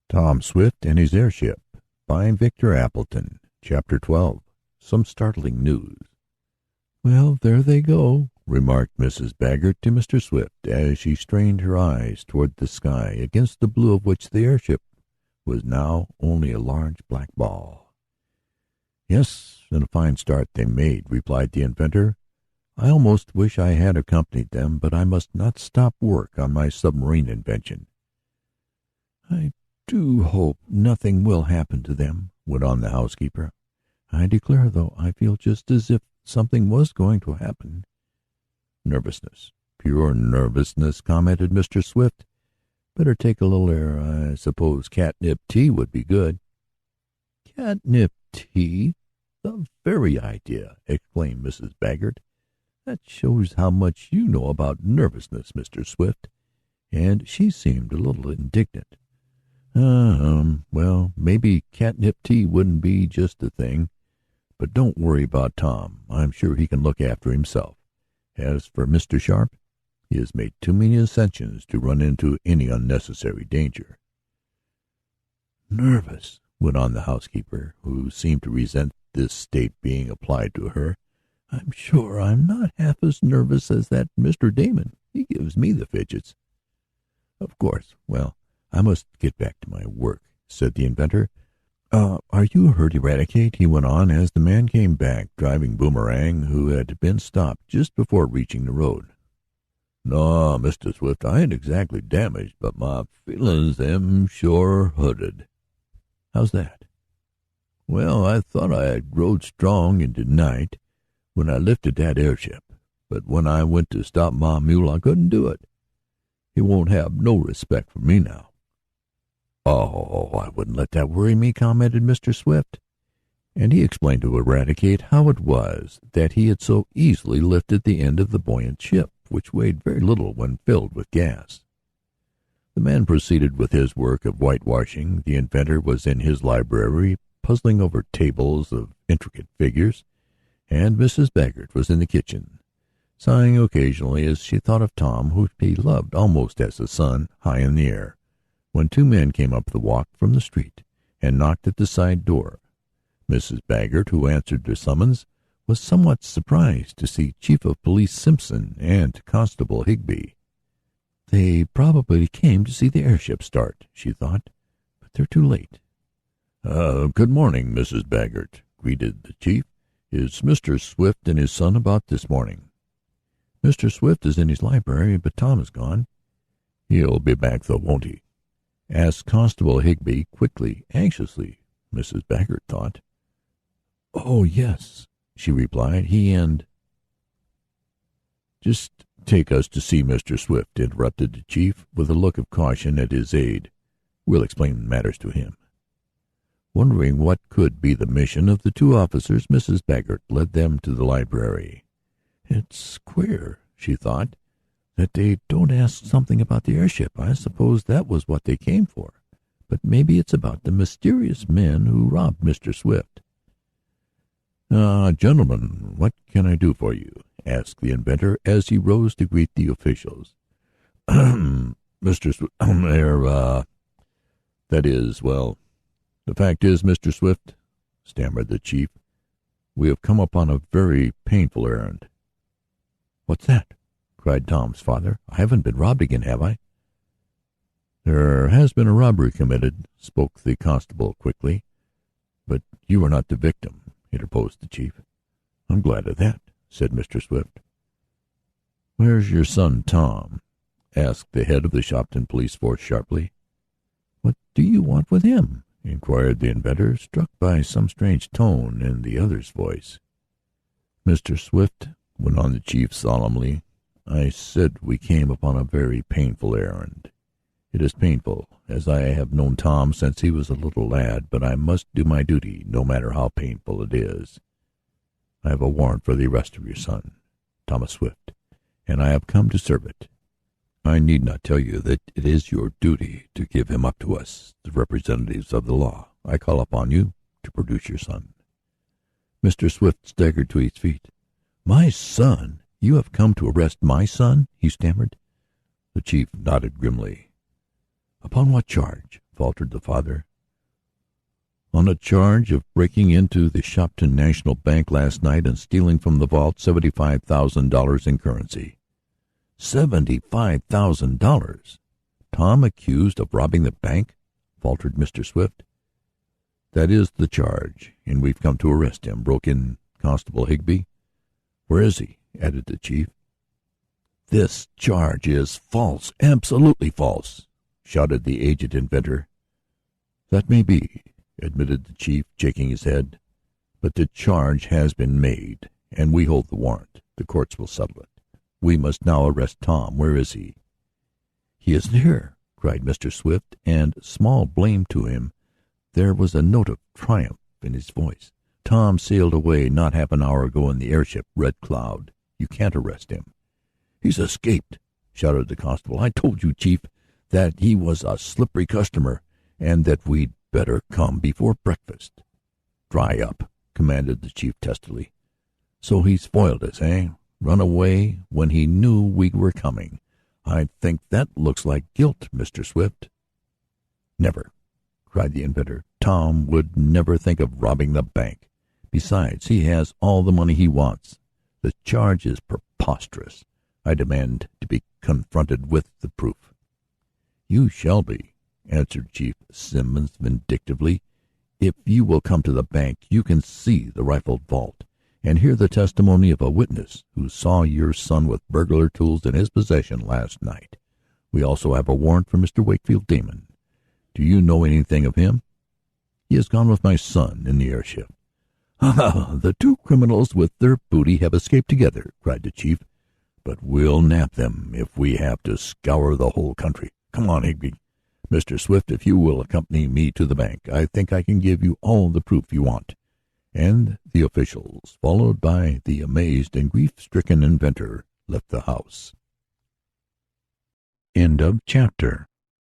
Tom Swift and His Airship by Victor Appleton. Chapter 12. Some Startling News. "Well, there they go," remarked Mrs. Baggert to Mr. Swift as she strained her eyes toward the sky, against the blue of which the airship was now only a large black ball. "Yes, and a fine start they made," replied the inventor. "I almost wish I had accompanied them, but I must not stop work on my submarine invention." "I do hope nothing will happen to them," went on the housekeeper. "I declare, though, I feel just as if something was going to happen." "Nervousness, pure nervousness," commented Mr. Swift. "Better take a little air. I suppose catnip tea would be good." "Catnip tea? The very idea!" exclaimed Mrs. Baggert. "That shows how much you know about nervousness, Mr. Swift." And she seemed a little indignant. Well, maybe catnip tea wouldn't be just the thing. But don't worry about Tom. I'm sure he can look after himself. As for Mr. Sharp, he has made too many ascensions to run into any unnecessary danger." "Nervous," went on the housekeeper, who seemed to resent this state being applied to her. "I'm sure I'm not half as nervous as that Mr. Damon. He gives me the fidgets." "Of course. Well, I must get back to my work," said the inventor. "Are you hurt, Eradicate?" he went on, as the man came back, driving Boomerang, who had been stopped just before reaching the road. "No, Mr. Swift, I ain't exactly damaged, but my feelin's am sure hurted." "How's that?" "Well, I thought I had growed strong in de night when I lifted that airship, but when I went to stop my mule I couldn't do it. He won't have no respect for me now." "Oh, I wouldn't let that worry me," commented Mr. Swift, and he explained to Eradicate how it was that he had so easily lifted the end of the buoyant ship, which weighed very little when filled with gas. The man proceeded with his work of whitewashing. The inventor was in his library, puzzling over tables of intricate figures, and Mrs. Baggert was in the kitchen, sighing occasionally as she thought of Tom, whom she loved almost as a son, high in the air, when two men came up the walk from the street and knocked at the side door. Mrs. Baggert, who answered their summons, was somewhat surprised to see Chief of Police Simpson and Constable Higby. "They probably came to see the airship start," she thought, "but they're too late." "Good morning, Mrs. Baggert," greeted the chief. "Is Mr. Swift and his son about this morning?" "Mr. Swift is in his library, but Tom is gone." "He'll be back, though, won't he?" asked Constable Higby quickly, anxiously, Mrs. Baggert thought. "Oh, yes," she replied. "He and—" "Just take us to see Mr. Swift," interrupted the chief, with a look of caution at his aide. "We'll explain matters to him." Wondering what could be the mission of the two officers, Mrs. Baggert led them to the library. "It's queer," she thought, "that they don't ask something about the airship. I suppose that was what they came for. But maybe it's about the mysterious men who robbed Mr. Swift." "Gentlemen, what can I do for you?" asked the inventor as he rose to greet the officials. "Mr. Swift, that is, well, the fact is, Mr. Swift," stammered the chief, "we have come upon a very painful errand." "What's that?" cried Tom's father. "I haven't been robbed again, have I?" "There has been a robbery committed," spoke the constable quickly. "But you are not the victim," interposed the chief. "I'm glad of that," said Mr. Swift. "Where's your son, Tom?" asked the head of the Shopton police force sharply. "What do you want with him?" inquired the inventor, struck by some strange tone in the other's voice. "Mr. Swift," went on the chief solemnly, "I said we came upon a very painful errand. It is painful, as I have known Tom since he was a little lad, but I must do my duty, no matter how painful it is. I have a warrant for the arrest of your son, Thomas Swift, and I have come to serve it. I need not tell you that it is your duty to give him up to us, the representatives of the law. I call upon you to produce your son." Mr. Swift staggered to his feet. "My son? You have come to arrest my son?" he stammered. The chief nodded grimly. "Upon what charge?" faltered the father. "On a charge of breaking into the Shopton National Bank last night and stealing from the vault $75,000 in currency." $75,000! Tom accused of robbing the bank, faltered Mr. Swift. "That is the charge, and we've come to arrest him," broke in Constable Higbee. "Where is he?" added the chief. "This charge is false, absolutely false," shouted the aged inventor. "That may be," admitted the chief, shaking his head, "but the charge has been made, and we hold the warrant. The courts will settle it. We must now arrest Tom. Where is he?" "He isn't here," cried Mr. Swift, and, small blame to him, there was a note of triumph in his voice. "Tom sailed away not half an hour ago in the airship Red Cloud. You can't arrest him." "He's escaped!" shouted the constable. "I told you, Chief, that he was a slippery customer, and that we'd better come before breakfast." "Dry up," commanded the chief testily. "So he's foiled us, eh? Run away when he knew we were coming. I think that looks like guilt, Mr. Swift." "Never," cried the inventor. "Tom would never think of robbing the bank. Besides, he has all the money he wants. The charge is preposterous. I demand to be confronted with the proof." "You shall be," answered Chief Simmons vindictively. "If you will come to the bank you can see the rifled vault, and hear the testimony of a witness who saw your son with burglar tools in his possession last night. We also have a warrant for Mr. Wakefield Damon. Do you know anything of him?" "He has gone with my son in the airship." "Ah, the two criminals with their booty have escaped together," cried the chief. "But we'll nab them if we have to scour the whole country. Come on, Higbee. Mr. Swift, if you will accompany me to the bank, I think I can give you all the proof you want." And the officials, followed by the amazed and grief-stricken inventor, left the house. End of chapter.